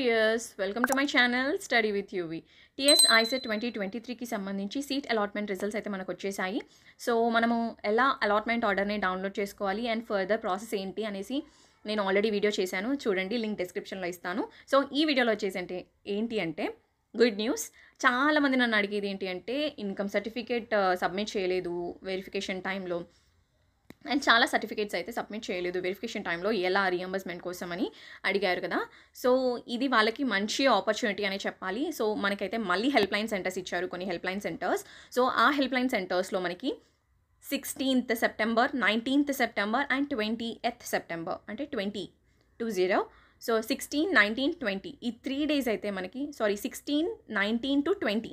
viewers, welcome to my channel Study with UV. TS ICET 2023 కి సంబంధించి seat allotment results అయితే మనకు వచ్చేసాయి. సో మనము ఎలా అలాట్మెంట్ ఆర్డర్ని డౌన్లోడ్ చేసుకోవాలి అండ్ ఫర్దర్ ప్రాసెస్ ఏంటి అనేసి నేను ఆల్రెడీ వీడియో చేశాను, చూడండి, లింక్ డిస్క్రిప్షన్లో ఇస్తాను. సో ఈ వీడియోలో వచ్చేసి ఏంటి అంటే గుడ్ న్యూస్. చాలామంది నన్ను అడిగేది ఏంటి అంటే ఇన్కమ్ సర్టిఫికేట్ సబ్మిట్ చేయలేదు వెరిఫికేషన్ టైంలో, అండ్ చాలా సర్టిఫికేట్స్ అయితే సబ్మిట్ చేయలేదు వెరిఫికేషన్ టైంలో, ఎలా రీఎంబర్స్మెంట్ కోసం అని అడిగారు కదా. సో ఇది వాళ్ళకి మంచి ఆపర్చునిటీ అనే చెప్పాలి. సో మనకైతే మళ్ళీ హెల్ప్ లైన్ సెంటర్స్ ఇచ్చారు, కొన్ని హెల్ప్ లైన్ సెంటర్స్. సో ఆ హెల్ప్ లైన్ సెంటర్స్లో మనకి 16th September, 19th September and 20th September అంటే 2020. సో 16, 19, 20 ఈ 3 days అయితే మనకి 16, 19 to 20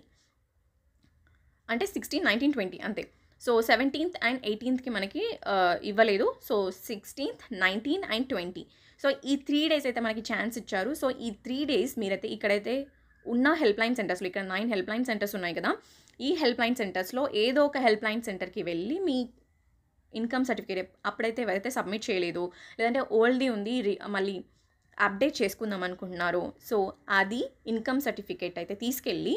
అంటే 16, 19, 20 అంతే. సో 17th and 18thకి మనకి ఇవ్వలేదు. సో 16th, 19 and 20 సో ఈ 3 days అయితే మనకి ఛాన్స్ ఇచ్చారు. సో ఈ 3 days మీరైతే ఇక్కడైతే ఉన్న హెల్ప్ లైన్ సెంటర్స్లో, ఇక్కడ 9 హెల్ప్ లైన్ సెంటర్స్ ఉన్నాయి కదా, ఈ హెల్ప్ లైన్ సెంటర్స్లో ఏదో ఒక హెల్ప్ లైన్ సెంటర్కి వెళ్ళి మీ ఇన్కమ్ సర్టిఫికేట్ అప్పుడైతే ఎవరైతే సబ్మిట్ చేయలేదు, లేదంటే ఓల్డ్ది ఉంది మళ్ళీ అప్డేట్ చేసుకుందాం అనుకుంటున్నారు, సో అది ఇన్కమ్ సర్టిఫికేట్ అయితే తీసుకెళ్ళి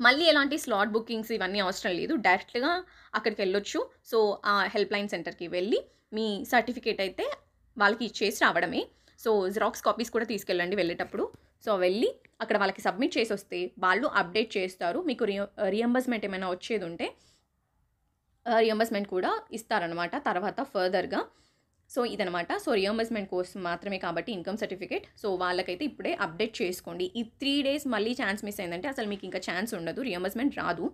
మళ్ళీ ఎలాంటి స్లాట్ బుకింగ్స్ ఇవన్నీ అవసరం లేదు, డైరెక్ట్గా అక్కడికి వెళ్ళొచ్చు. సో ఆ హెల్ప్ లైన్ సెంటర్కి వెళ్ళి మీ సర్టిఫికేట్ అయితే వాళ్ళకి ఇచ్చేసి రావడమే. సో జిరాక్స్ కాపీస్ కూడా తీసుకెళ్ళండి వెళ్ళేటప్పుడు. సో వెళ్ళి అక్కడ వాళ్ళకి సబ్మిట్ చేసి వస్తే వాళ్ళు అప్డేట్ చేస్తారు. మీకు రియంబర్స్మెంట్ ఏమైనా వచ్చేది ఉంటే రియంబర్స్మెంట్ కూడా ఇస్తారనమాట తర్వాత ఫర్దర్గా. సో ఇదనమాట. సో రియంబర్స్మెంట్ కోసం మాత్రమే కాబట్టి ఇన్కమ్ సర్టిఫికేట్. సో వాళ్ళకైతే ఇప్పుడే అప్డేట్ చేసుకోండి. ఈ 3 days మళ్ళీ ఛాన్స్ మిస్ అయిందంటే అసలు మీకు ఇంకా ఛాన్స్ ఉండదు, రియంబర్స్మెంట్ రాదు.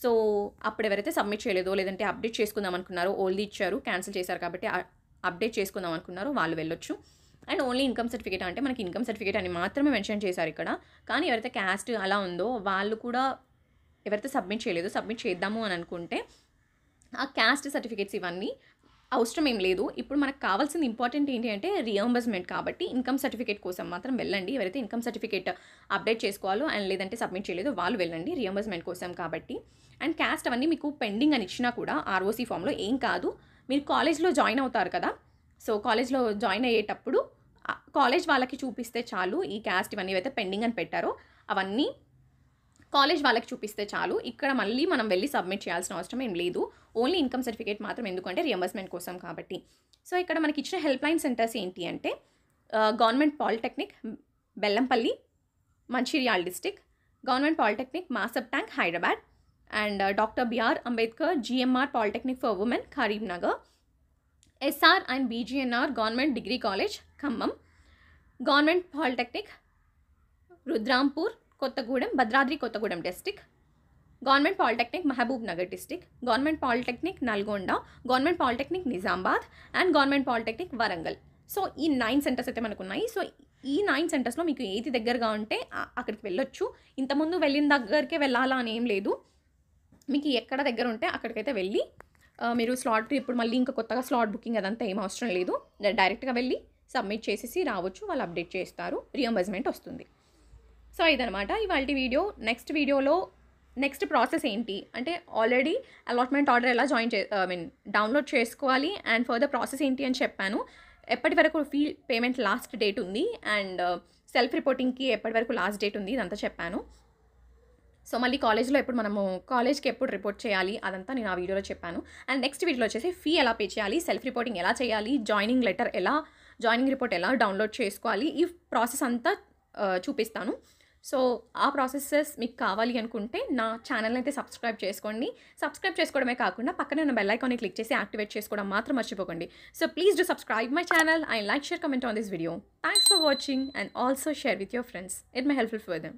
సో అప్పుడు ఎవరైతే సబ్మిట్ చేయలేదో, లేదంటే అప్డేట్ చేసుకుందాం అనుకున్నారో, ఓల్డ్ ఇచ్చారు క్యాన్సిల్ చేశారు కాబట్టి అప్డేట్ చేసుకుందాం అనుకున్నారో వాళ్ళు వెళ్ళొచ్చు. అండ్ ఓన్లీ ఇన్కమ్ సర్టిఫికేట్ అంటే మనకి ఇన్కమ్ సర్టిఫికేట్ అని మాత్రమే మెన్షన్ చేశారు ఇక్కడ. కానీ ఎవరైతే క్యాస్ట్ అలా ఉందో వాళ్ళు కూడా ఎవరైతే సబ్మిట్ చేయలేదో, సబ్మిట్ చేద్దాము అని అనుకుంటే ఆ క్యాస్ట్ సర్టిఫికేట్స్ ఇవన్నీ అవసరం ఏం లేదు. ఇప్పుడు మనకు కావాల్సింది ఇంపార్టెంట్ ఏంటి అంటే రియంబర్స్మెంట్ కాబట్టి ఇన్కమ్ సర్టిఫికేట్ కోసం మాత్రం వెళ్ళండి. ఎవరైతే ఇన్కమ్ సర్టిఫికేట్ అప్డేట్ చేసుకోవాలో అండ్ లేదంటే సబ్మిట్ చేయలేదో వాళ్ళు వెళ్ళండి రియంబర్స్మెంట్ కోసం కాబట్టి. అండ్ క్యాస్ట్ అవన్నీ మీకు పెండింగ్ అని ఇచ్చినా కూడా ఆర్ఓసీ ఫామ్లో ఏం కాదు. మీరు కాలేజ్లో జాయిన్ అవుతారు కదా, సో కాలేజ్లో జాయిన్ అయ్యేటప్పుడు కాలేజ్ వాళ్ళకి చూపిస్తే చాలు. ఈ క్యాస్ట్ ఇవన్నీ అయితే పెండింగ్ అని పెట్టారో అవన్నీ కాలేజ్ వాళ్ళకి చూపిస్తే చాలు. ఇక్కడ మళ్ళీ మనం వెళ్ళి సబ్మిట్ చేయాల్సిన అవసరం ఏం లేదు. ఓన్లీ ఇన్కమ్ సర్టిఫికేట్ మాత్రం, ఎందుకంటే రియంబర్స్మెంట్ కోసం కాబట్టి. సో ఇక్కడ మనకి ఇచ్చిన హెల్ప్ లైన్ సెంటర్స్ ఏంటి అంటే government polytechnic Bellampalli Mancherial district, government polytechnic Masab tank Hyderabad, and doctor BR Ambedkar GMR polytechnic for women Karimnagar, SR and BGNR government degree college Khammam, government polytechnic Rudrampur Kothagudem Bhadradri Kothagudem district, government polytechnic Mahabubnagar district, government polytechnic Nalgonda, government polytechnic Nizamabad and government polytechnic Warangal. So ఈ 9 centres అయితే మనకు ఉన్నాయి. So ఈ 9 సెంటర్స్లో మీకు ఏది దగ్గరగా ఉంటే అక్కడికి వెళ్ళొచ్చు. ఇంతకుముందు వెళ్ళిన దగ్గరికే వెళ్ళాలా అని ఏం లేదు, మీకు ఎక్కడ దగ్గర ఉంటే అక్కడికైతే వెళ్ళి మీరు స్లాట్, ఇప్పుడు మళ్ళీ ఇంకా కొత్తగా స్లాట్ బుకింగ్ అదంతా ఏం అవసరం లేదు, డైరెక్ట్గా వెళ్ళి సబ్మిట్ చేసేసి రావచ్చు. వాళ్ళు అప్డేట్ చేస్తారు, రియంబర్స్మెంట్ వస్తుంది. సో ఇదనమాట ఇవాల్టి వీడియో. నెక్స్ట్ వీడియోలో నెక్స్ట్ ప్రాసెస్ ఏంటి అంటే ఆల్రెడీ అలాట్మెంట్ ఆర్డర్ ఎలా డౌన్లోడ్ చేసుకోవాలి అండ్ ఫర్దర్ ప్రాసెస్ ఏంటి అని చెప్పాను. ఎప్పటి వరకు ఫీ పేమెంట్ లాస్ట్ డేట్ ఉంది అండ్ సెల్ఫ్ రిపోర్టింగ్కి ఎప్పటి వరకు లాస్ట్ డేట్ ఉంది ఇదంతా చెప్పాను. సో మళ్ళీ కాలేజ్లో ఎప్పుడు మనము కాలేజ్కి ఎప్పుడు రిపోర్ట్ చేయాలి అదంతా నేను ఆ వీడియోలో చెప్పాను. అండ్ నెక్స్ట్ వీడియోలో వచ్చేసి ఫీ ఎలా పే చేయాలి, సెల్ఫ్ రిపోర్టింగ్ ఎలా చేయాలి, జాయినింగ్ లెటర్ ఎలా, జాయినింగ్ రిపోర్ట్ ఎలా డౌన్లోడ్ చేసుకోవాలి, ఈ ప్రాసెస్ అంతా చూపిస్తాను. సో ఆ ప్రాసెసెస్ మీకు కావాలి అనుకుంటే నా ఛానల్ని అయితే సబ్స్క్రైబ్ చేసుకోండి. సబ్స్క్రైబ్ చేసుకోవడమే కాకుండా పక్కనే ఉన్న బెల్ ఐకాన్ని క్లిక్ చేసి యాక్టివేట్ చేసుకోవడం మాత్రం మర్చిపోకండి. So please do subscribe my channel and like, share, comment on this video. Thanks for watching and also share with your friends. It my helpful for them.